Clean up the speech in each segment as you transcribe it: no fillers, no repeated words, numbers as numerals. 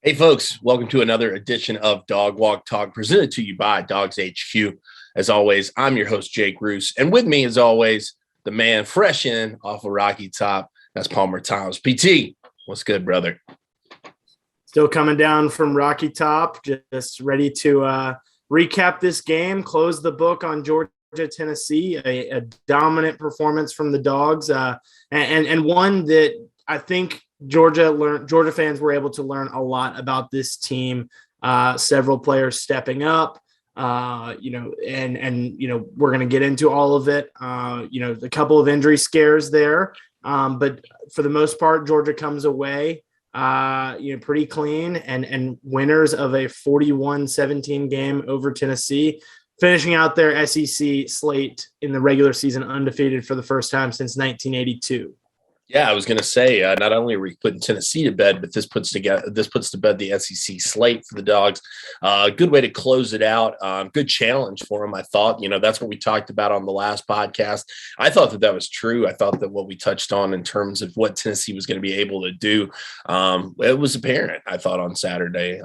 Hey, folks, welcome to another edition of Dog Walk Talk presented to you by DawgsHQ. As always, I'm your host, Jake Roos. And with me, as always, the man fresh in off a Rocky Top. That's Palmer Thomas. PT, what's good, brother? Still coming down from Rocky Top, just ready to recap this game, close the book on Georgia, Tennessee, a dominant performance from the Dogs, and one that I think Georgia fans were able to learn a lot about this team. Several players stepping up, and we're going to get into all of it. A couple of injury scares there, but for the most part, Georgia comes away, pretty clean and winners of a 41-17 game over Tennessee, finishing out their SEC slate in the regular season undefeated for the first time since 1982. Yeah, I was going to say, not only are we putting Tennessee to bed, but this puts to bed the SEC slate for the Dogs. Good way to close it out. Good challenge for them, I thought. That's what we talked about on the last podcast. I thought that was true. I thought that what we touched on in terms of what Tennessee was going to be able to do, it was apparent, I thought, on Saturday.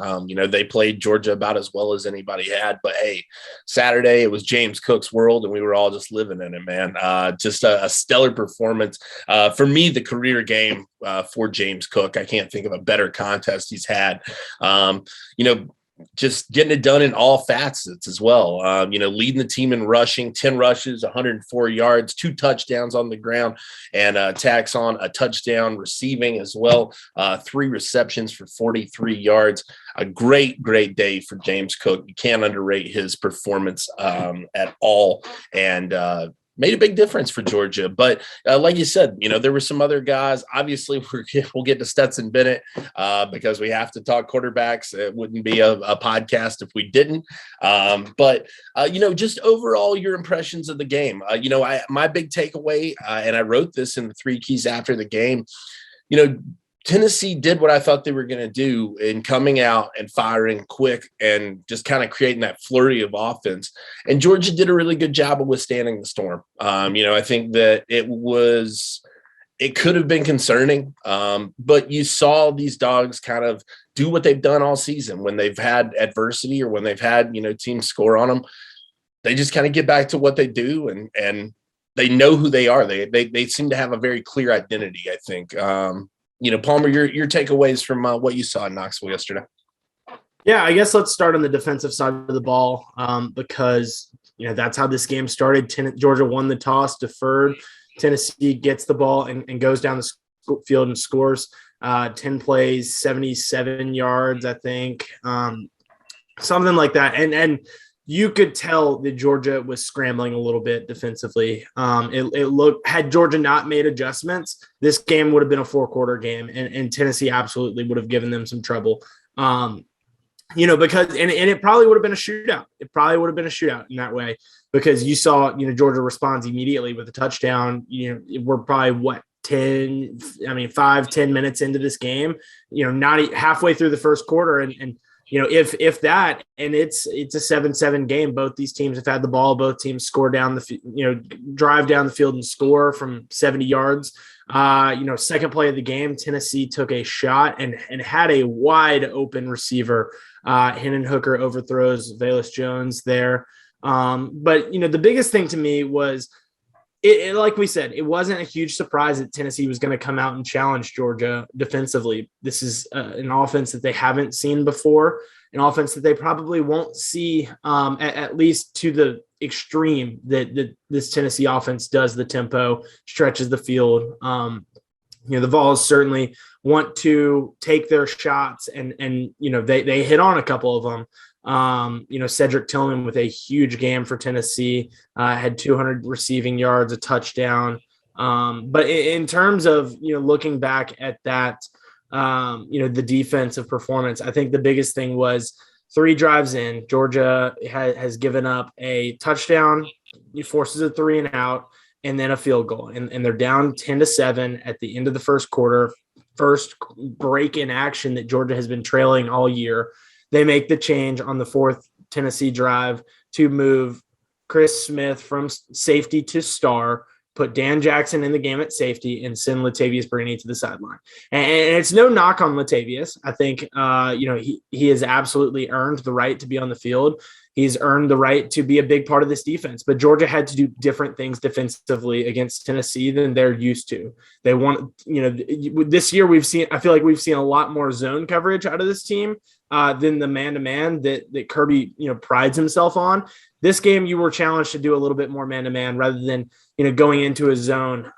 They played Georgia about as well as anybody had. But, hey, Saturday, it was James Cook's world, and we were all just living in it, man. Just a stellar performance. For me, the career game for James Cook. I can't think of a better contest he's had. Just getting it done in all facets as well. Leading the team in rushing, 10 rushes, 104 yards, 2 touchdowns on the ground, and tacks on a touchdown receiving as well. 3 receptions for 43 yards. A great day for James Cook. You can't underrate his performance at all. And made a big difference for Georgia. But like you said, there were some other guys. Obviously, we'll get to Stetson Bennett because we have to talk quarterbacks. It wouldn't be a podcast if we didn't. But just overall, your impressions of the game. My big takeaway, and I wrote this in the 3 keys after the game, Tennessee did what I thought they were going to do in coming out and firing quick and just kind of creating that flurry of offense. And Georgia did a really good job of withstanding the storm. I think that it could have been concerning, but you saw these Dogs kind of do what they've done all season when they've had adversity or when they've had, teams score on them. They just kind of get back to what they do and they know who they are. They seem to have a very clear identity, I think. Palmer, your takeaways from what you saw in Knoxville yesterday. Yeah, I guess let's start on the defensive side of the ball because, that's how this game started. Georgia won the toss, deferred. Tennessee gets the ball and goes down the field and scores 10 plays, 77 yards, I think, something like that. And you could tell that Georgia was scrambling a little bit defensively. It looked, had Georgia not made adjustments, this game would have been a 4-quarter game, and Tennessee absolutely would have given them some trouble. Because it probably would have been a shootout. It probably would have been a shootout in that way because you saw, Georgia responds immediately with a touchdown. We're probably 5-10 minutes into this game, not halfway through the first quarter, and if that, and it's a 7-7 game. Both these teams have had the ball. Both teams score down drive down the field and score from 70 yards. Second play of the game, Tennessee took a shot and had a wide open receiver. Hendon Hooker overthrows Velus Jones there. But the biggest thing to me was, it, like we said, it wasn't a huge surprise that Tennessee was going to come out and challenge Georgia defensively. This is an offense that they haven't seen before, an offense that they probably won't see at least to the extreme that this Tennessee offense does the tempo, stretches the field. The Vols certainly want to take their shots and they hit on a couple of them. Cedric Tillman with a huge game for Tennessee, had 200 receiving yards, a touchdown. But in terms of, looking back at that, the defensive performance, I think the biggest thing was 3 drives in. Georgia has given up a touchdown, forces a 3 and out, and then a field goal. And they're down 10-7 at the end of the first quarter. First break in action that Georgia has been trailing all year. They make the change on the 4th Tennessee drive to move Chris Smith from safety to star, put Dan Jackson in the game at safety, and send Latavius Brini to the sideline. And it's no knock on Latavius. I think, he has absolutely earned the right to be on the field. He's earned the right to be a big part of this defense, but Georgia had to do different things defensively against Tennessee than they're used to. They want, this year I feel like we've seen a lot more zone coverage out of this team than the man-to-man that Kirby, prides himself on. This game, you were challenged to do a little bit more man-to-man rather than, going into a zone.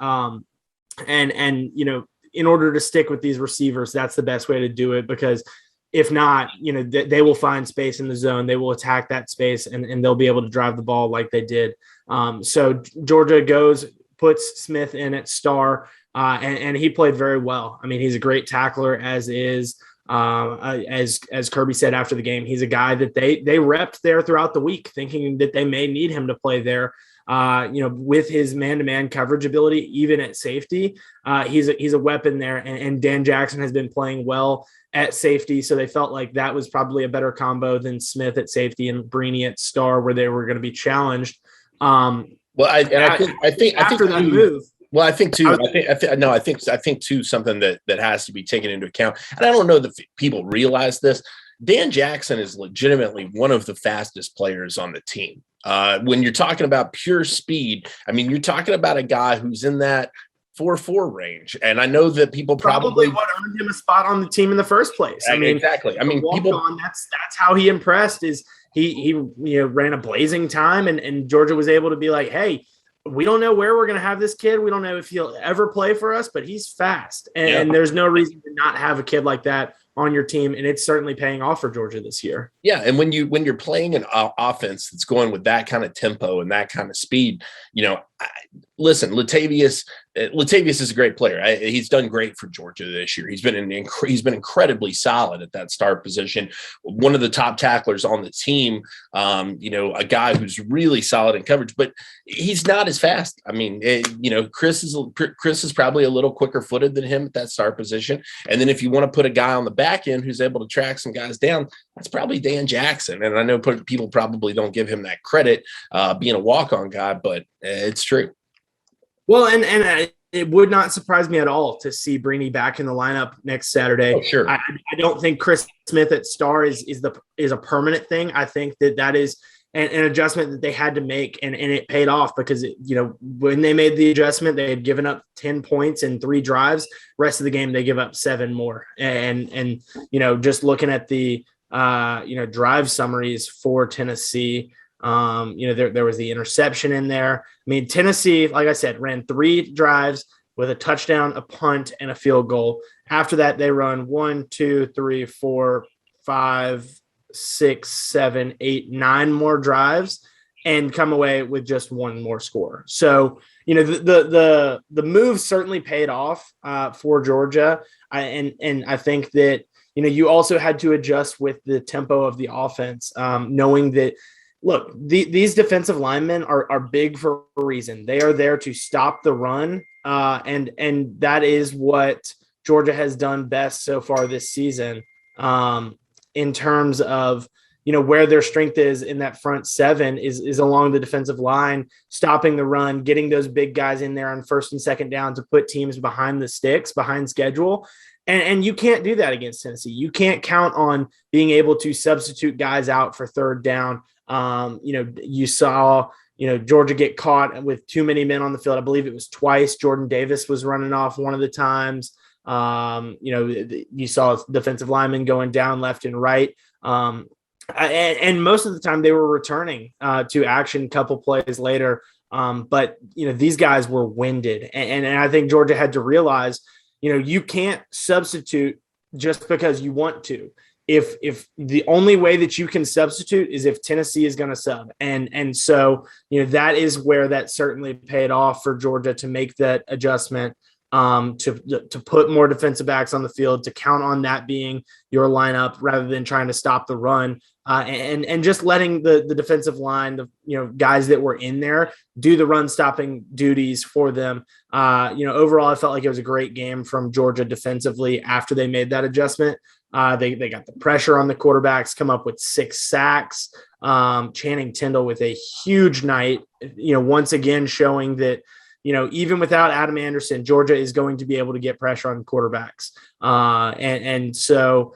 In order to stick with these receivers, that's the best way to do it, because if not, they will find space in the zone. They will attack that space, and they'll be able to drive the ball like they did. So Georgia puts Smith in at star, and he played very well. I mean, he's a great tackler, as Kirby said after the game. He's a guy that they repped there throughout the week, thinking that they may need him to play there. With his man-to-man coverage ability, even at safety, he's a weapon there. And Dan Jackson has been playing well at safety, so they felt like that was probably a better combo than Smith at safety and Brini at star, where they were going to be challenged. I think too, something that has to be taken into account, and I don't know that people realize this. Dan Jackson is legitimately one of the fastest players on the team. When you're talking about pure speed, I mean, you're talking about a guy who's in that 4.4 range. And I know that people probably what earned him a spot on the team in the first place. I mean, exactly. I mean, that's how he impressed. Is he ran a blazing time, and Georgia was able to be like, hey, we don't know where we're going to have this kid. We don't know if he'll ever play for us, but he's fast. And there's no reason to not have a kid like that on your team, and it's certainly paying off for Georgia this year. Yeah, and when you're playing an offense that's going with that kind of tempo and that kind of speed, listen, Latavius is a great player. He's done great for Georgia this year. He's been incredibly solid at that start position. One of the top tacklers on the team. A guy who's really solid in coverage, but he's not as fast. I mean, Chris is probably a little quicker footed than him at that start position. And then if you want to put a guy on the back end who's able to track some guys down, that's probably Dan Jackson. And I know people probably don't give him that credit, being a walk-on guy, but it's true. Well, and it would not surprise me at all to see Brini back in the lineup next Saturday. Oh, sure. I don't think Chris Smith at star is a permanent thing. I think that is an adjustment that they had to make, and it paid off, because when they made the adjustment, they had given up 10 points in 3 drives. Rest of the game, they give up 7 more. And just looking at the drive summaries for Tennessee, there was the interception in there. I mean, Tennessee, like I said, ran 3 drives with a touchdown, a punt, and a field goal. After that, they run 1, 2, 3, 4, 5, 6, 7, 8, 9 more drives and come away with just 1 more score. So, the move certainly paid off for Georgia. And I think that, you also had to adjust with the tempo of the offense, knowing that, look, these defensive linemen are big for a reason. They are there to stop the run, and that is what Georgia has done best so far this season, in terms of where their strength is in that front 7 is along the defensive line, stopping the run, getting those big guys in there on first and second down to put teams behind the sticks, behind schedule. And you can't do that against Tennessee. You can't count on being able to substitute guys out for third down. You saw, Georgia get caught with too many men on the field. I believe it was twice. Jordan Davis was running off one of the times. You saw defensive linemen going down left and right. And most of the time they were returning to action a couple plays later. But these guys were winded. And I think Georgia had to realize, you can't substitute just because you want to. If the only way that you can substitute is if Tennessee is going to sub. And so, that is where that certainly paid off for Georgia to make that adjustment, to put more defensive backs on the field, to count on that being your lineup rather than trying to stop the run, and just letting the defensive line, guys that were in there, do the run stopping duties for them. Overall, I felt like it was a great game from Georgia defensively after they made that adjustment. They got the pressure on the quarterbacks, come up with 6 sacks. Channing Tindall with a huge night, once again showing that even without Adam Anderson, Georgia is going to be able to get pressure on quarterbacks. So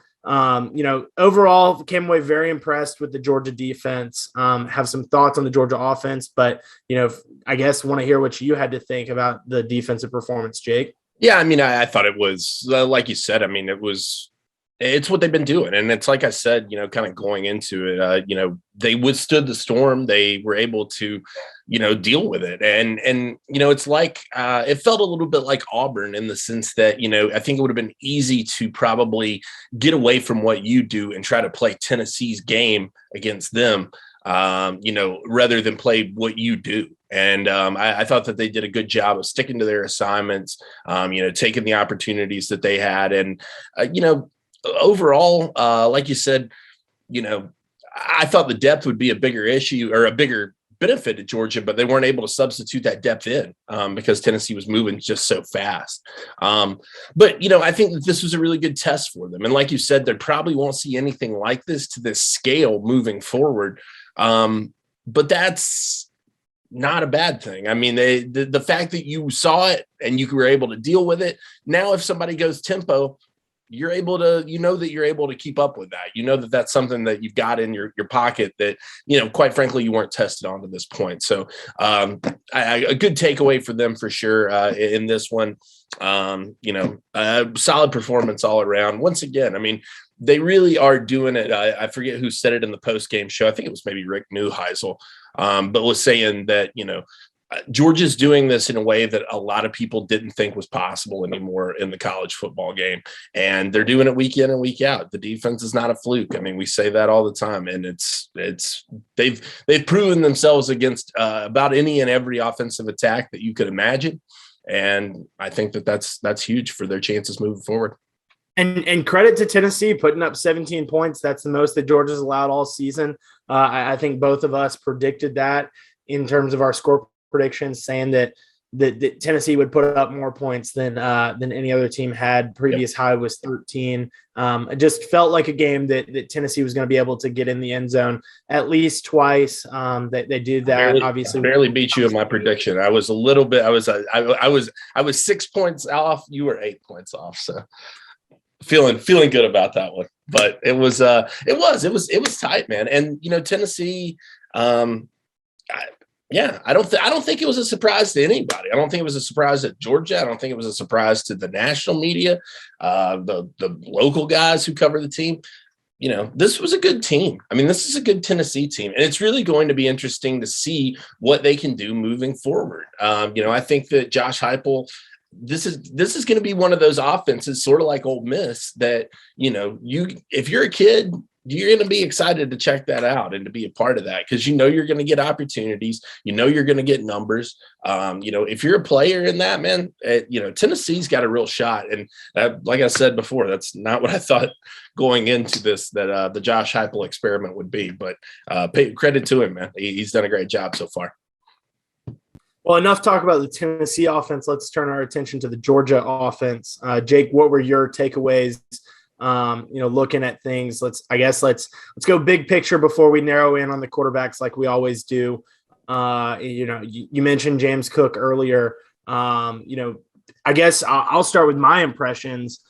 overall, came away very impressed with the Georgia defense. Have some thoughts on the Georgia offense, but, I guess want to hear what you had to think about the defensive performance, Jake. Yeah, I mean, I thought it was, like you said, I mean, it's what they've been doing. And it's like I said, kind of going into it, they withstood the storm. They were able to, deal with it. And it's like, it felt a little bit like Auburn in the sense that, I think it would have been easy to probably get away from what you do and try to play Tennessee's game against them, rather than play what you do. And I thought that they did a good job of sticking to their assignments, taking the opportunities that they had. And, overall, like you said, I thought the depth would be a bigger issue or a bigger benefit to Georgia, but they weren't able to substitute that depth in because Tennessee was moving just so fast. But I think that this was a really good test for them. And like you said, they probably won't see anything like this to this scale moving forward. But that's not a bad thing. I mean, the fact that you saw it and you were able to deal with it. Now, if somebody goes tempo, you're able to, that you're able to keep up with that. That that's something that you've got in your pocket that, quite frankly, you weren't tested on to this point. So a good takeaway for them for sure in this one. Solid performance all around. Once again, I mean, they really are doing it. I forget who said it in the post-game show. I think it was maybe Rick Neuheisel, but was saying that, Georgia's doing this in a way that a lot of people didn't think was possible anymore in the college football game. And they're doing it week in and week out. The defense is not a fluke. I mean, we say that all the time, and they've proven themselves against about any and every offensive attack that you could imagine. And I think that that's huge for their chances moving forward. And credit to Tennessee putting up 17 points. That's the most that Georgia's allowed all season. I think both of us predicted that in terms of our score predictions, saying that Tennessee would put up more points than any other team had. Previous high was 13. It just felt like a game that Tennessee was going to be able to get in the end zone at least twice. They did that. Obviously, barely beat you in my prediction. I was a little bit. I was 6 points off. You were 8 points off. So feeling good about that one. But it was tight, man. And Tennessee. I don't think it was a surprise to anybody. I don't think it was a surprise at Georgia. I don't think it was a surprise to the national media, the local guys who cover the team. This was a good team. I mean, this is a good Tennessee team, and it's really going to be interesting to see what they can do moving forward. I think that Josh Heupel, this is going to be one of those offenses, sort of like Ole Miss, that if you're a kid, you're going to be excited to check that out and to be a part of that because you're going to get opportunities. You're going to get numbers. If you're a player in that, man, Tennessee's got a real shot. And like I said before, that's not what I thought going into this, that the Josh Heupel experiment would be. But pay credit to him, man. He's done a great job so far. Well, enough talk about the Tennessee offense. Let's turn our attention to the Georgia offense. Jake, what were your takeaways? Looking at things, let's go big picture before we narrow in on the quarterbacks like we always do. You mentioned James Cook earlier. I guess I'll start with my impressions.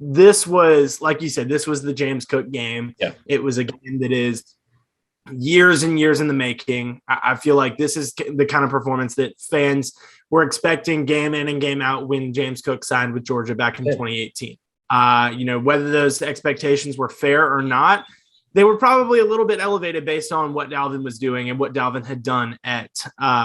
This was, like you said, this was the James Cook game. Yeah. It was a game that is years and years in the making. I feel like this is the kind of performance that fans were expecting game in and game out when James Cook signed with Georgia back in 2018. Whether those expectations were fair or not, they were probably a little bit elevated based on what Dalvin was doing and what Dalvin had done at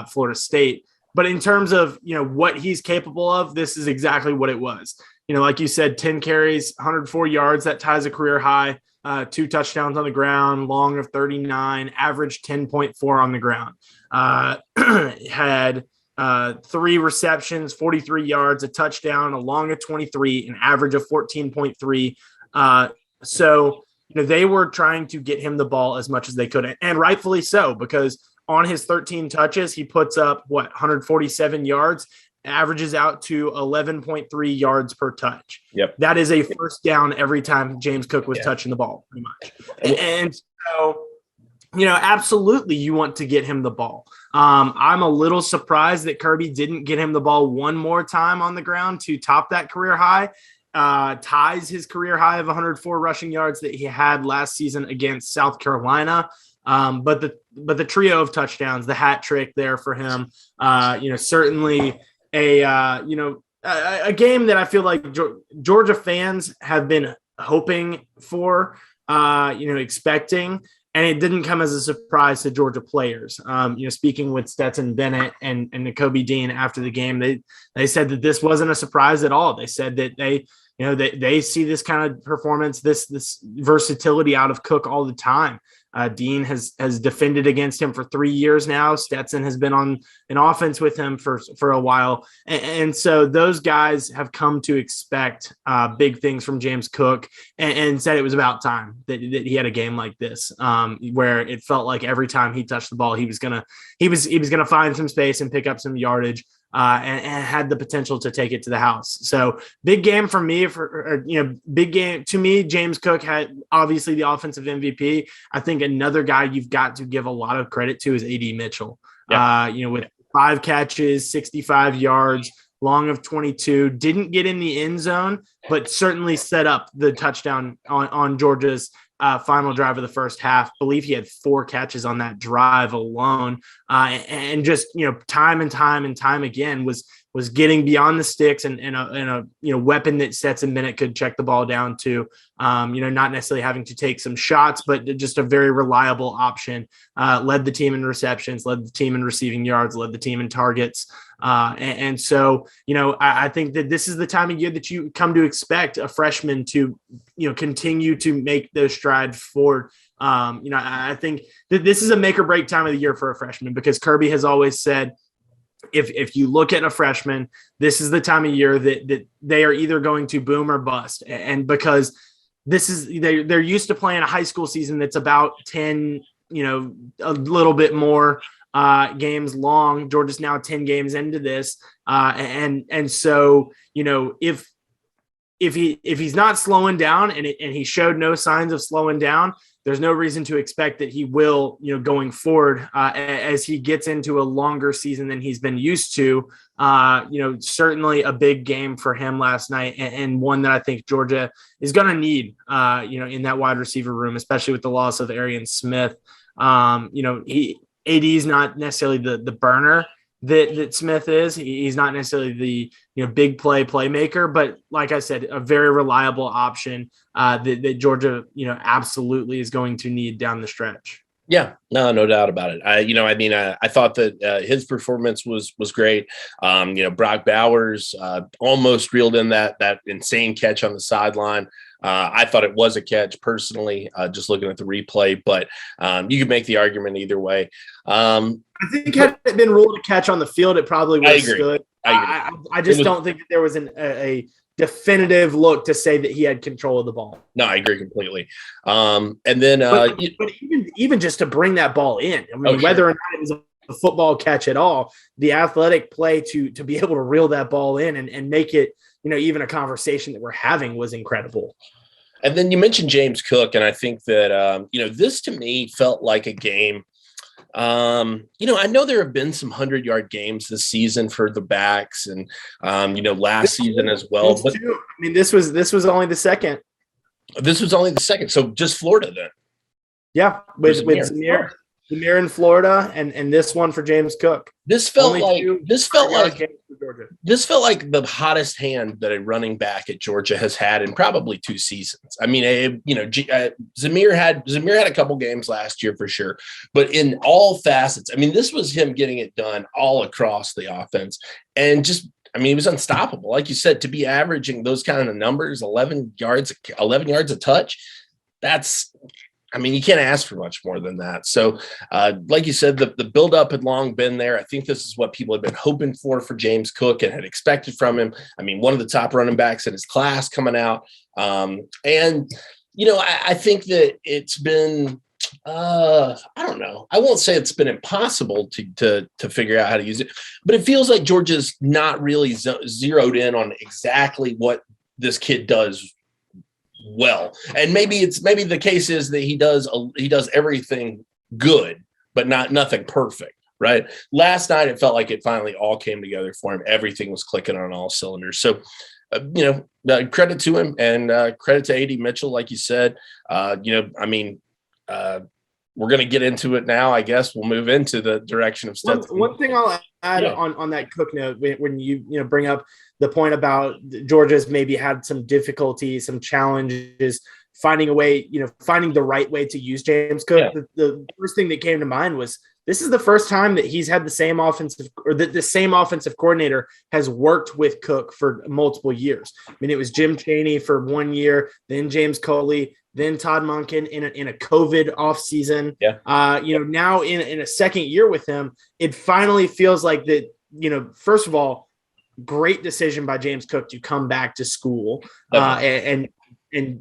Florida State. But in terms of, what he's capable of, this is exactly what it was. Like you said, 10 carries, 104 yards, that ties a career high. 2 touchdowns on the ground, long of 39, average 10.4 on the ground. Had 3 receptions, 43 yards, a touchdown, a long of 23, an average of 14.3. So they were trying to get him the ball as much as they could, and rightfully so, because on his 13 touches, he puts up 147 yards, averages out to 11.3 yards per touch. Yep. That is a first down every time James Cook was touching the ball, pretty much. And so, absolutely you want to get him the ball. I'm a little surprised that Kirby didn't get him the ball one more time on the ground to top that career high. Ties his career high of 104 rushing yards that he had last season against South Carolina. But the trio of touchdowns, the hat trick there for him, certainly a game that I feel like Georgia fans have been hoping for, expecting, and it didn't come as a surprise to Georgia players. Speaking with Stetson Bennett and Nakobe Dean after the game, they said that this wasn't a surprise at all. They said that they see this kind of performance, this versatility out of Cook all the time. Dean has defended against him for 3 years now. Stetson has been on an offense with him for a while. And so those guys have come to expect big things from James Cook and said it was about time that he had a game like this, where it felt like every time he touched the ball, he was gonna find some space and pick up some yardage. And had the potential to take it to the house. So big game for me, big game to me. James Cook had obviously the offensive MVP. I think another guy you've got to give a lot of credit to is A.D. Mitchell. Yeah. With 5 catches, 65 yards, long of 22, didn't get in the end zone, but certainly set up the touchdown on Georgia's final drive of the first half. I believe he had 4 catches on that drive alone, and just time and time again was getting beyond the sticks and a weapon that Stetson Bennett could check the ball down to. Not necessarily having to take some shots, but just a very reliable option. Led the team in receptions, led the team in receiving yards, led the team in targets. So I think that this is the time of year that you come to expect a freshman to, continue to make those strides forward. I think that this is a make or break time of the year for a freshman, because Kirby has always said, if you look at a freshman, this is the time of year that they are either going to boom or bust. And because they're used to playing a high school season that's about 10, a little bit more games long. Georgia's now 10 games into this. And so, if he's not slowing down and he showed no signs of slowing down, there's no reason to expect that he will, going forward, as he gets into a longer season than he's been used to. Certainly a big game for him last night, and one that I think Georgia is going to need, in that wide receiver room, especially with the loss of Arian Smith. AD is not necessarily the burner that Smith is. He's not necessarily the big playmaker, but like I said, a very reliable option that Georgia absolutely is going to need down the stretch. Yeah, no doubt about it. I thought that his performance was great. Brock Bowers almost reeled in that insane catch on the sideline. I thought it was a catch personally, just looking at the replay, but you could make the argument either way. I think had it been ruled a catch on the field, it probably would have stood. I just don't think that there was a definitive look to say that he had control of the ball. No, I agree completely. And then, but even just to bring that ball in, whether or not it was a football catch at all, the athletic play to be able to reel that ball in and make it, even a conversation that we're having was incredible. And then you mentioned James Cook, and I think that, this to me felt like a game. I know there have been some 100-yard games this season for the backs, and last season as well. But this was only the second. This was only the second. So just Florida then. Yeah, with Zamir in Florida, and this one for James Cook. This felt like the hottest hand that a running back at Georgia has had in probably 2 seasons. Zamir had a couple games last year for sure, but in all facets, this was him getting it done all across the offense, and just, he was unstoppable. Like you said, to be averaging those kind of numbers, 11 yards a touch, that's, you can't ask for much more than that. So, like you said, the buildup had long been there. I think this is what people had been hoping for James Cook and had expected from him. One of the top running backs in his class coming out. I think that it's been, I don't know. I won't say it's been impossible to figure out how to use it, but it feels like Georgia's not really zeroed in on exactly what this kid does well. And maybe the case is that he does everything good, but nothing perfect. right? Last night, it felt like it finally all came together for him. Everything was clicking on all cylinders. So, credit to him, and credit to AD Mitchell, like you said. We're going to get into it now. I guess we'll move into the direction of Stetson. One thing I'll add on that Cook note, when you bring up the point about Georgia's maybe had some difficulties, some challenges finding a way, finding the right way to use James Cook. Yeah. The first thing that came to mind was this is the first time that he's had the same offensive coordinator has worked with Cook for multiple years. I mean, it was Jim Chaney for 1 year, then James Coley, then Todd Monken in a COVID offseason. Yeah. Now in a second year with him, it finally feels like that, first of all, great decision by James Cook to come back to school and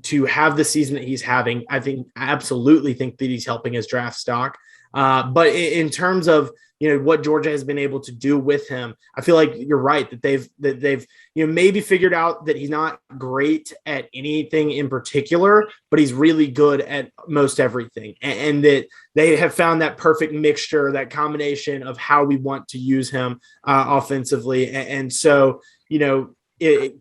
to have the season that he's having. I absolutely think that he's helping his draft stock. But in terms of, what Georgia has been able to do with him, I feel like you're right that they've maybe figured out that he's not great at anything in particular, but he's really good at most everything. And that they have found that perfect mixture, that combination of how we want to use him offensively. And so,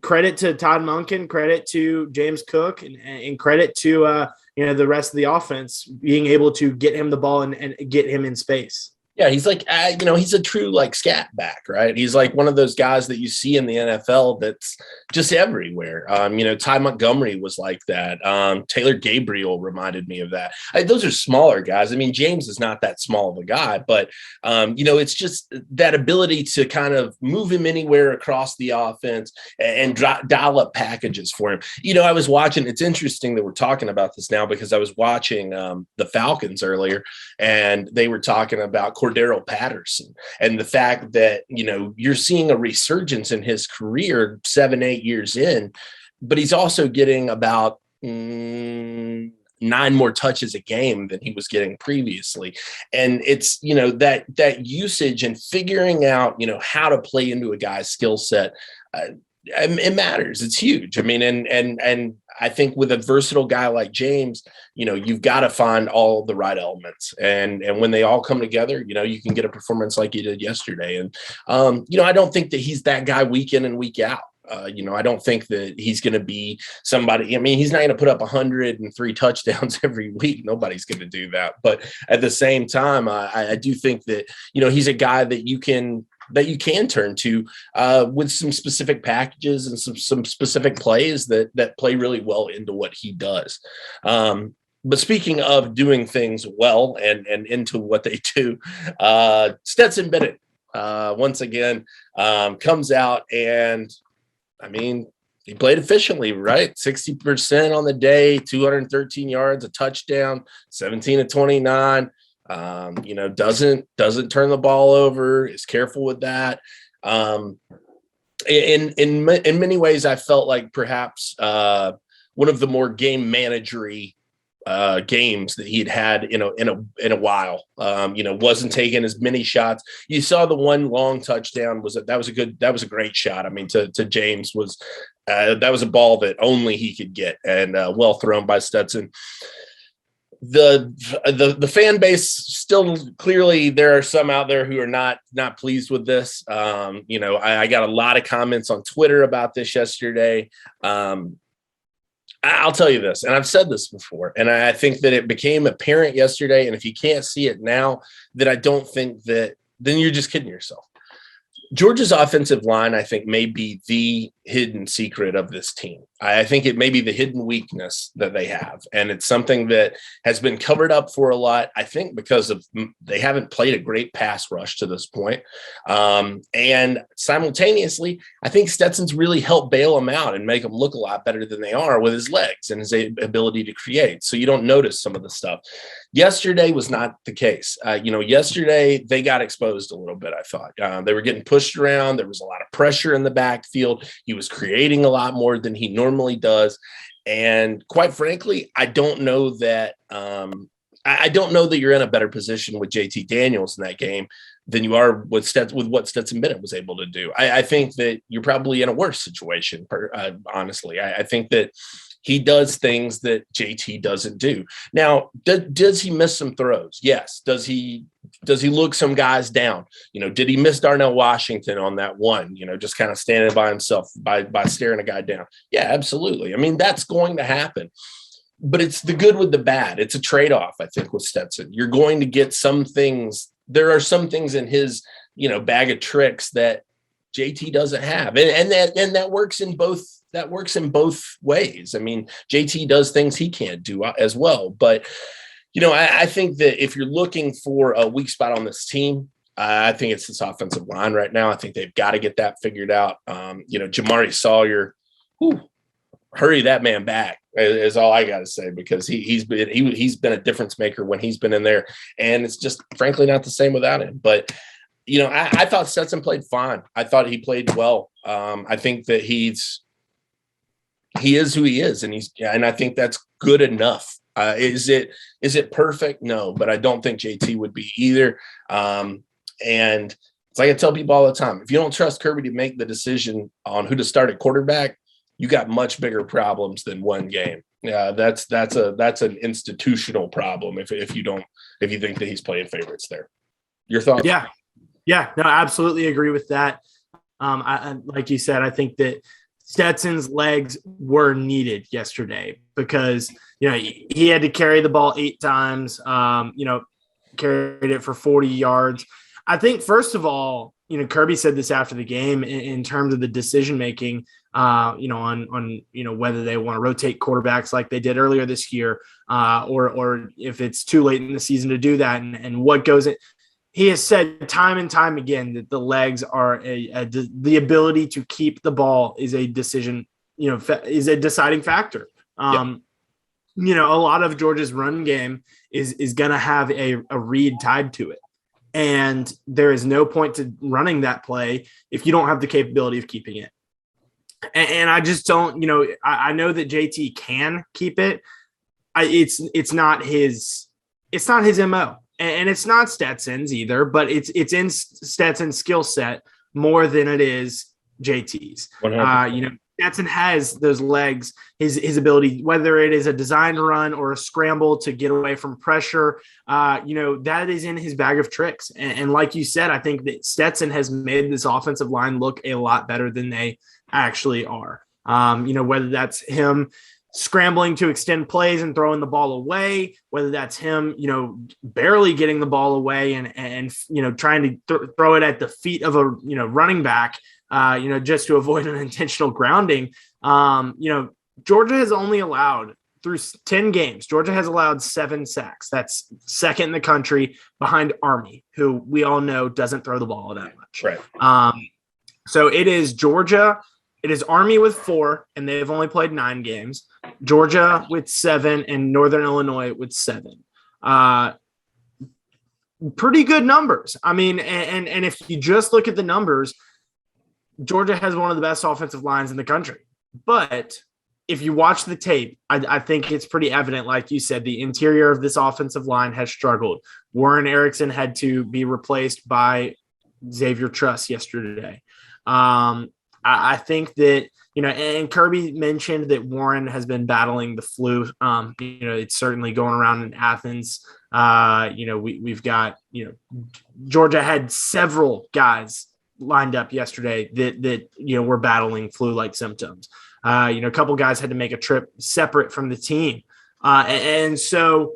credit to Todd Monken, credit to James Cook, and credit to, the rest of the offense being able to get him the ball and get him in space. Yeah, he's like, he's a true scat back, right? He's like one of those guys that you see in the NFL that's just everywhere. Ty Montgomery was like that. Taylor Gabriel reminded me of that. Those are smaller guys. I mean, James is not that small of a guy, but, it's just that ability to kind of move him anywhere across the offense and dial up packages for him. I was watching, it's interesting that we're talking about this now because I was watching the Falcons earlier, and they were talking about Cordero Patterson and the fact that, you're seeing a resurgence in his career 7-8 years in, but he's also getting about 9 more touches a game than he was getting previously. And it's, that usage and figuring out, how to play into a guy's skill set, it matters. It's huge. I mean, and I think with a versatile guy like James, you've got to find all the right elements, and when they all come together, you can get a performance like you did yesterday. And I don't think that he's that guy week in and week out. I don't think that he's going to be somebody. I mean, he's not going to put up 103 touchdowns every week. Nobody's going to do that. But at the same time, I do think that he's a guy that you can turn to with some specific packages and some specific plays that play really well into what he does. But speaking of doing things well and into what they do, Stetson Bennett once again comes out, and I mean, he played efficiently, right? 60% on the day, 213 yards, a touchdown, 17 of 29. Doesn't turn the ball over, is careful with that. In many ways, I felt like perhaps one of the more game managery games that he'd had in a while. Wasn't taking as many shots. You saw the one long touchdown that was a great shot. I mean, to James that was a ball that only he could get, and well thrown by Stetson. The fan base still, clearly there are some out there who are not pleased with this. I got a lot of comments on Twitter about this yesterday. I'll tell you this, and I've said this before, and I think that it became apparent yesterday. And if you can't see it now, then I don't think that, then you're just kidding yourself. Georgia's offensive line, I think, may be the hidden secret of this team. I think it may be the hidden weakness that they have. And it's something that has been covered up for a lot, I think, because they haven't played a great pass rush to this point. And simultaneously, I think Stetson's really helped bail them out and make them look a lot better than they are with his legs and his ability to create. So you don't notice some of the stuff. Yesterday was not the case. Yesterday they got exposed a little bit, I thought. They were getting pushed around. There was a lot of pressure in the backfield. He was creating a lot more than he normally does. And quite frankly, I don't know that you're in a better position with JT Daniels in that game than you are with what Stetson Bennett was able to do. I think that you're probably in a worse situation, honestly. I think that he does things that JT doesn't do. Now, does he miss some throws? Yes. Does he Does he look some guys down? Did he miss Darnell Washington on that one? Just kind of standing by himself by staring a guy down? Yeah, absolutely. I mean, that's going to happen. But it's the good with the bad. It's a trade-off, I think, with Stetson. You're going to get some things. There are some things in his, bag of tricks that JT doesn't have. And that works in both. That works in both ways. I mean, JT does things he can't do as well. But, I think that if you're looking for a weak spot on this team, I think it's this offensive line right now. I think they've got to get that figured out. Jamari Sawyer, hurry that man back is all I got to say, because he's been a difference maker when he's been in there, and it's just frankly not the same without him. But I thought Stetson played fine. I thought he played well. I think that he is who he is, and I think that's good enough. Is it perfect? No, but I don't think JT would be either. And it's like I tell people all the time: if you don't trust Kirby to make the decision on who to start at quarterback, you got much bigger problems than one game. Yeah, that's an institutional problem if you think that he's playing favorites there. Your thoughts? Yeah, no, I absolutely agree with that. I like you said, I think that Stetson's legs were needed yesterday because, he had to carry the ball 8 times, carried it for 40 yards. I think, first of all, Kirby said this after the game in terms of the decision-making, on whether they want to rotate quarterbacks like they did earlier this year, or if it's too late in the season to do that, and what goes in. He has said time and time again that the legs are the ability to keep the ball is a decision, is a deciding factor. A lot of Georgia's run game is going to have a read tied to it. And there is no point to running that play if you don't have the capability of keeping it. And I just don't, I know that JT can keep it. It's not his MO. And it's not Stetson's either, but it's in Stetson's skill set more than it is JT's. Stetson has those legs, his ability, whether it is a designed run or a scramble to get away from pressure, that is in his bag of tricks. And like you said, I think that Stetson has made this offensive line look a lot better than they actually are. Whether that's him scrambling to extend plays and throwing the ball away, whether that's him, barely getting the ball away and trying to throw it at the feet of a, running back, just to avoid an intentional grounding. Georgia has only allowed through 10 games, Georgia has allowed 7 sacks. That's second in the country behind Army, who we all know doesn't throw the ball that much. Right. So it is Georgia. It is Army with 4, and they've only played 9 games. Georgia with 7, and Northern Illinois with 7. Pretty good numbers. I mean, and if you just look at the numbers, Georgia has one of the best offensive lines in the country. But if you watch the tape, I think it's pretty evident, like you said, the interior of this offensive line has struggled. Warren Erickson had to be replaced by Xavier Truss yesterday. I think that, and Kirby mentioned that Warren has been battling the flu. It's certainly going around in Athens. We've got, Georgia had several guys lined up yesterday that were battling flu-like symptoms. A couple guys had to make a trip separate from the team. And so,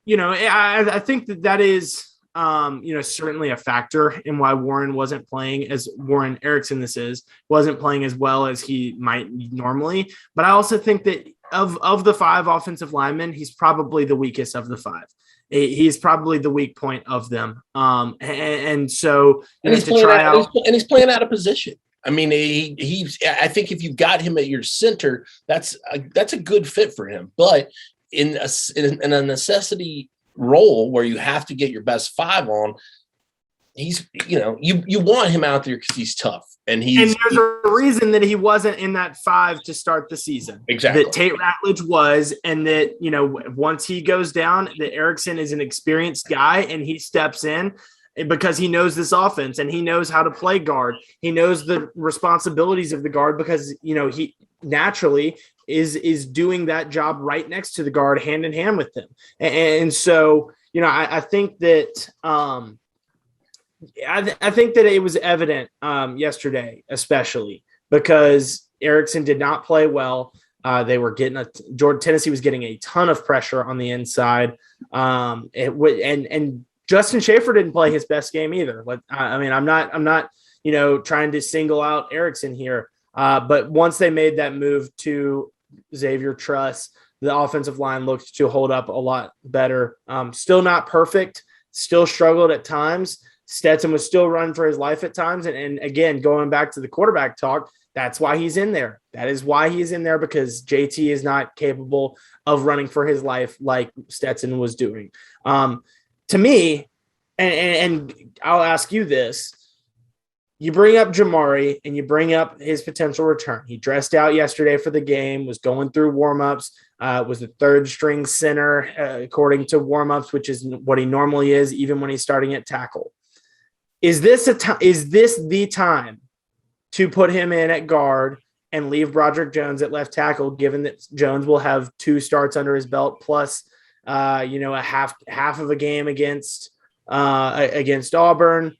I think that is, certainly a factor in why Warren wasn't playing as Warren Erickson wasn't playing as well as he might normally. But I also think that of the 5 offensive linemen, he's probably the weakest of the 5. He's probably the weak point of them. And so he's playing out of position. I mean, I think if you've got him at your center, that's a good fit for him. But in a necessity role where you have to get your best 5 on, he's, you want him out there because he's tough. And there's a reason that he wasn't in that 5 to start the season. Exactly. That Tate Ratledge was, and that, once he goes down, that Erickson is an experienced guy and he steps in because he knows this offense and he knows how to play guard. He knows the responsibilities of the guard because, he naturally is doing that job right next to the guard, hand in hand with them. And so, I think that I think that it was evident yesterday, especially because Erickson did not play well. They were getting Tennessee was getting a ton of pressure on the inside, and Justin Schaefer didn't play his best game either. I'm not trying to single out Erickson here, but once they made that move to Xavier Truss, the offensive line looked to hold up a lot better. Still not perfect, still struggled at times. Stetson was still running for his life at times. And again, going back to the quarterback talk, that's why he's in there. That is why he's in there, because JT is not capable of running for his life like Stetson was doing. To me, and I'll ask you this, you bring up Jamari and you bring up his potential return. He dressed out yesterday for the game, was going through warmups, was the third string center, according to warmups, which is what he normally is, even when he's starting at tackle. Is this the time to put him in at guard and leave Broderick Jones at left tackle, given that Jones will have 2 starts under his belt, plus a half of a game against Auburn?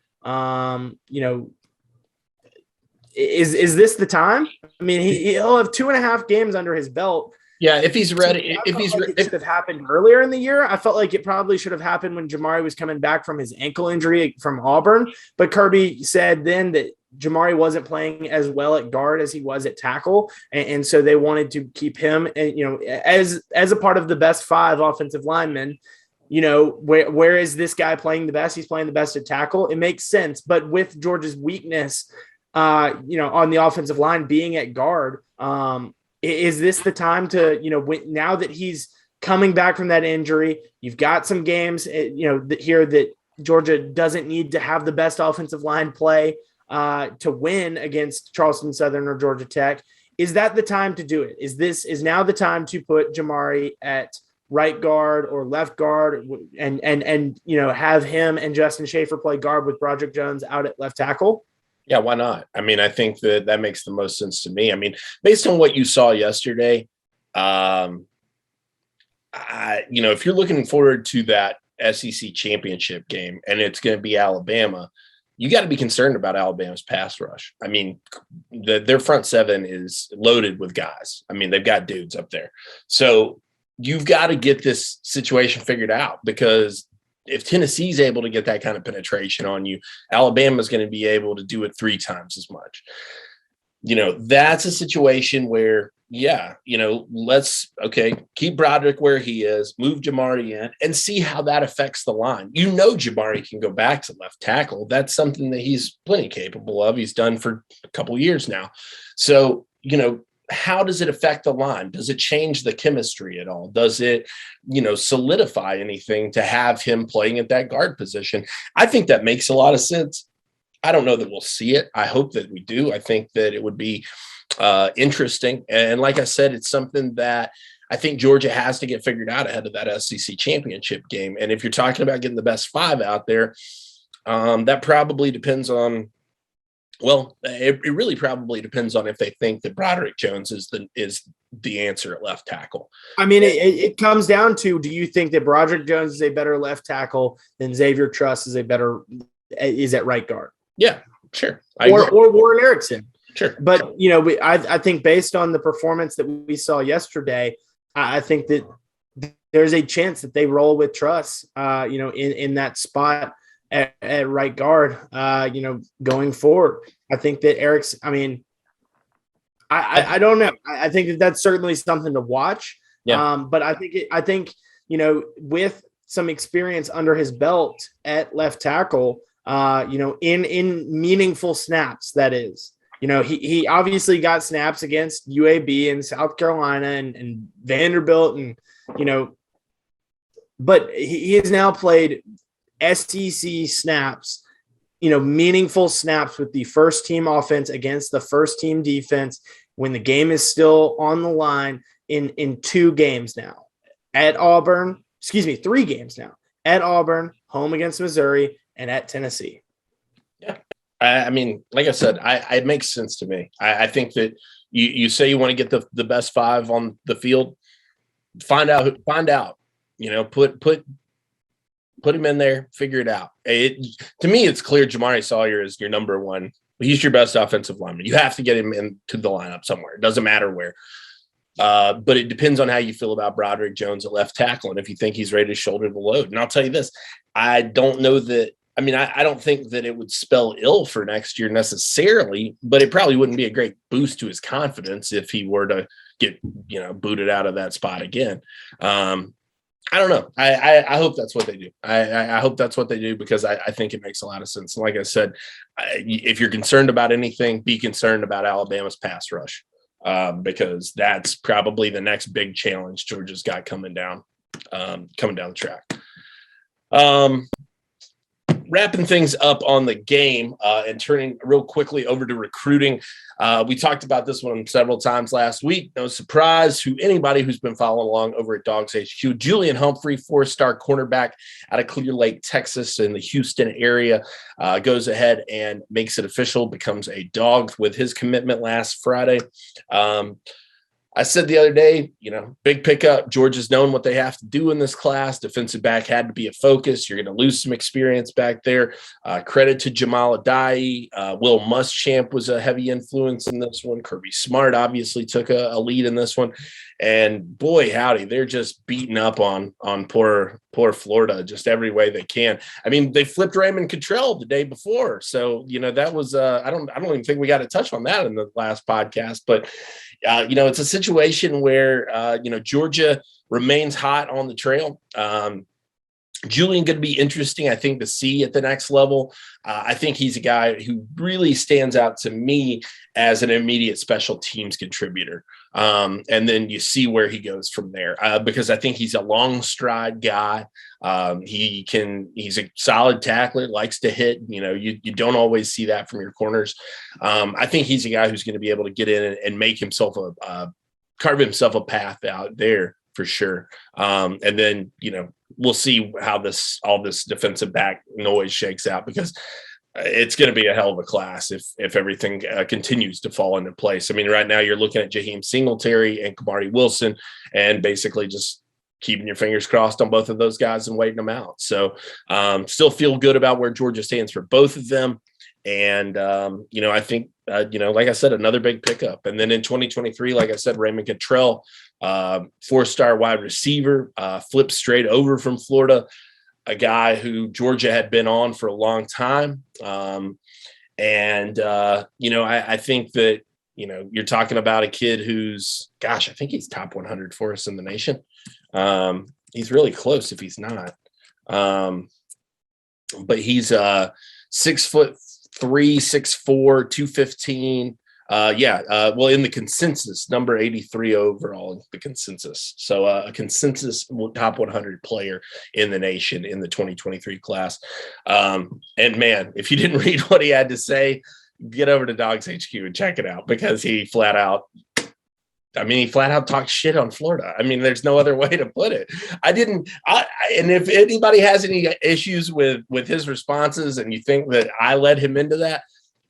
Is this the time? I mean, he'll have 2.5 games under his belt. Yeah, if he's ready, it should have happened earlier in the year. I felt like it probably should have happened when Jamari was coming back from his ankle injury from Auburn. But Kirby said then that Jamari wasn't playing as well at guard as he was at tackle, and so they wanted to keep him, as a part of the best 5 offensive linemen. Where is this guy playing the best? He's playing the best at tackle. It makes sense, but with Georgia's weakness, on the offensive line being at guard, is this the time to, now that he's coming back from that injury, you've got some games, here that Georgia doesn't need to have the best offensive line play to win against Charleston Southern or Georgia Tech. Is that the time to do it? Is now the time to put Jamari at right guard or left guard and have him and Justin Schaefer play guard with Broderick Jones out at left tackle? Yeah, why not? I mean, I think that makes the most sense to me. I mean, based on what you saw yesterday, if you're looking forward to that SEC championship game and it's going to be Alabama, you got to be concerned about Alabama's pass rush. I mean, their front 7 is loaded with guys. I mean, they've got dudes up there. So you've got to get this situation figured out, because if Tennessee's able to get that kind of penetration on you, Alabama's going to be able to do it 3 times as much. That's a situation where, let's keep Broderick where he is, move Jamari in, and see how that affects the line. Jamari can go back to left tackle. That's something that he's plenty capable of. He's done for a couple years now. So, how does it affect the line? Does it change the chemistry at all? Does it, solidify anything to have him playing at that guard position? I think that makes a lot of sense. I don't know that we'll see it. I hope that we do. I think that it would be interesting. And like I said, it's something that I think Georgia has to get figured out ahead of that SEC championship game. And if you're talking about getting the best 5 out there, that probably depends on, it really probably depends on if they think that Broderick Jones is the answer at left tackle. I mean, it comes down to, do you think that Broderick Jones is a better left tackle than Xavier Truss is at right guard? Yeah, sure. Or Warren Erickson. Sure. But, I think based on the performance that we saw yesterday, I think that there's a chance that they roll with Truss, in that spot at right guard, going forward. I think that Eric's, I don't know. I think that that's certainly something to watch. Yeah. But I think, with some experience under his belt at left tackle, in meaningful snaps, that is, he obviously got snaps against UAB and South Carolina and Vanderbilt and, but he has now played SEC snaps, meaningful snaps with the first team offense against the first team defense when the game is still on the line in 2 games now. At Auburn, 3 games now. At Auburn, home against Missouri, and at Tennessee. Yeah. I mean, like I said, it makes sense to me. I think that you say you want to get the best 5 on the field, find out, put put him in there, figure it out. To me, it's clear Jamari Sawyer is your number one. He's your best offensive lineman. You have to get him into the lineup somewhere. It doesn't matter where. But it depends on how you feel about Broderick Jones at left tackle and if you think he's ready to shoulder the load. And I'll tell you this, I don't know that. I mean, I don't think that it would spell ill for next year necessarily, but it probably wouldn't be a great boost to his confidence if he were to get, booted out of that spot again. I don't know. I hope that's what they do. I hope that's what they do because I think it makes a lot of sense. And like I said, if you're concerned about anything, be concerned about Alabama's pass rush because that's probably the next big challenge Georgia's got coming down the track. Wrapping things up on the game and turning real quickly over to recruiting. We talked about this one several times last week. No surprise to anybody who's been following along over at DawgsHQ. Julian Humphrey, 4-star cornerback out of Clear Lake, Texas in the Houston area, goes ahead and makes it official, becomes a Dawgs with his commitment last Friday. I said the other day, big pickup. Georgia's known what they have to do in this class. Defensive back had to be a focus. You're going to lose some experience back there. Credit to Jamal Adai. Will Muschamp was a heavy influence in this one. Kirby Smart obviously took a lead in this one. And boy, howdy, they're just beating up on poor Florida just every way they can. I mean, they flipped Raymond Cottrell the day before. So, that was I don't even think we got to touch on that in the last podcast, but it's a situation where, Georgia remains hot on the trail. Julian going to be interesting, I think, to see at the next level. I think he's a guy who really stands out to me as an immediate special teams contributor. And then you see where he goes from there because I think he's a long stride guy. He's a solid tackler, likes to hit. You don't always see that from your corners. I think he's a guy who's going to be able to get in and make himself carve himself a path out there for sure. And then, we'll see how all this defensive back noise shakes out because it's going to be a hell of a class if everything continues to fall into place. I mean, right now you're looking at Jaheim Singletary and Kamari Wilson and basically just keeping your fingers crossed on both of those guys and waiting them out. So still feel good about where Georgia stands for both of them. And, I think, like I said, another big pickup. And then in 2023, like I said, Raymond Cottrell, 4-star wide receiver, flipped straight over from Florida, a guy who Georgia had been on for a long time. I think that, you're talking about a kid who's, I think he's top 100 for us in the nation. He's really close if he's not. But he's 6'3", 6'4", 215. Well, in the consensus, number 83 overall in the consensus. So a consensus top 100 player in the nation in the 2023 class. And man, if you didn't read what he had to say, get over to DawgsHQ and check it out because he flat out talks shit on Florida. I mean, there's no other way to put it. And if anybody has any issues with his responses and you think that I led him into that,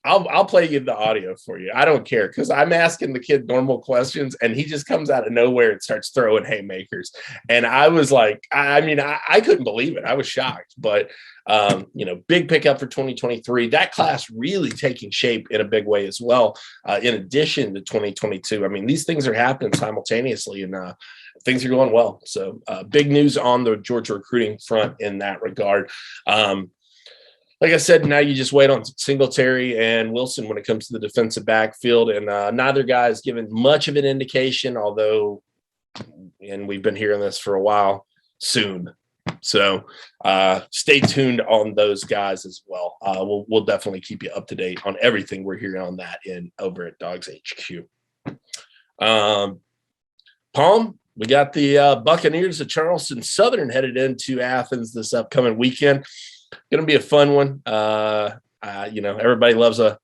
I'll play you the audio for you. I don't care because I'm asking the kid normal questions and he just comes out of nowhere and starts throwing haymakers. And I was like, I couldn't believe it. I was shocked, but big pickup for 2023. That class really taking shape in a big way as well. In addition to 2022, I mean, these things are happening simultaneously and things are going well. So big news on the Georgia recruiting front in that regard. Like I said, now you just wait on Singletary and Wilson when it comes to the defensive backfield, and neither guy has given much of an indication, although, and we've been hearing this for a while, soon. So stay tuned on those guys as well. We'll definitely keep you up to date on everything we're hearing on that over at DawgsHQ. Palm, we got the Buccaneers of Charleston Southern headed into Athens this upcoming weekend. Going to be a fun one. Everybody loves an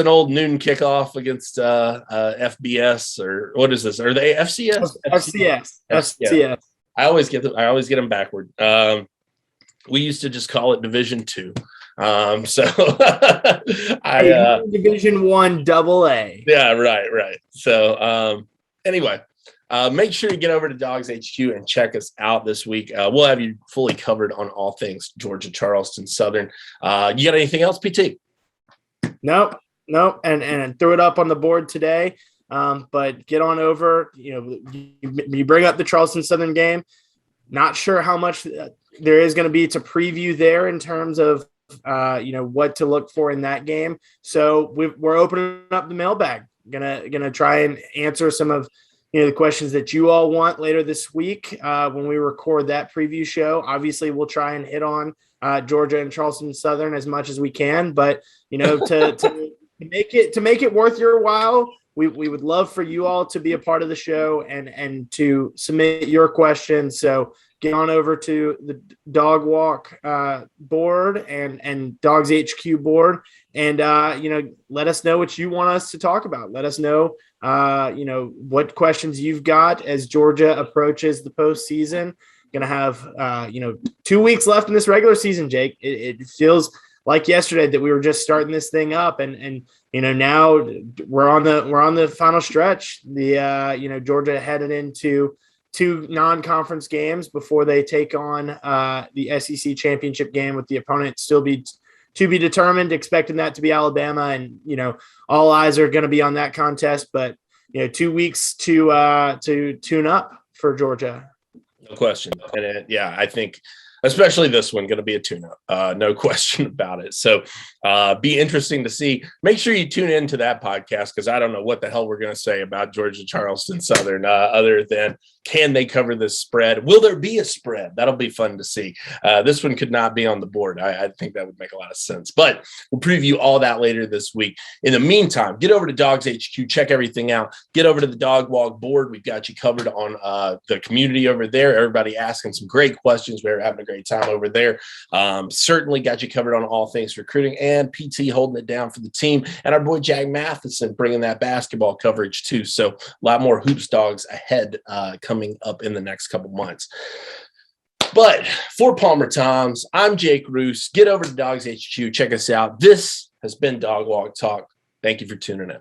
old noon kickoff against FBS or what is this? Are they FCS? FCS. I always get them backward. We used to just call it Division II. Division I AA. Yeah, right. So anyway, Make sure you get over to DawgsHQ and check us out this week. We'll have you fully covered on all things Georgia, Charleston, Southern. You got anything else, PT? Nope. And threw it up on the board today. But get on over. You bring up the Charleston Southern game. Not sure how much there is going to be to preview there in terms of what to look for in that game. So we're opening up the mailbag. Gonna try and answer some of the questions that you all want later this week when we record that preview show. Obviously, we'll try and hit on Georgia and Charleston Southern as much as we can, but to make it worth your while, we would love for you all to be a part of the show and to submit your questions. So get on over to the Dog Walk board and DawgsHQ board, and let us know what you want us to talk about. Let us know what questions you've got as Georgia approaches the postseason. Going to have 2 weeks left in this regular season, Jake. It feels like yesterday that we were just starting this thing up, and now we're on the final stretch. The Georgia headed into 2 non-conference games before they take on the SEC championship game, with the opponent still to be determined, expecting that to be Alabama, and all eyes are going to be on that contest. But 2 weeks to tune up for Georgia. No question. And I think especially this one going to be a tune-up. No question about it. So be interesting to see. Make sure you tune into that podcast, because I don't know what the hell we're going to say about Georgia, Charleston Southern other than, can they cover this spread? Will there be a spread? That'll be fun to see. This one could not be on the board. I think that would make a lot of sense. But we'll preview all that later this week. In the meantime, get over to DawgsHQ, check everything out. Get over to the Dog Walk board. We've got you covered on the community over there. Everybody asking some great questions. We're having a great time over there. Certainly got you covered on all things recruiting, and PT holding it down for the team. And our boy Jack Matheson bringing that basketball coverage too. So a lot more Hoops Dogs ahead coming up in the next couple months. But for Palmer Toms, I'm Jake Roos. Get over to DawgsHQ. Check us out. This has been Dog Walk Talk. Thank you for tuning in.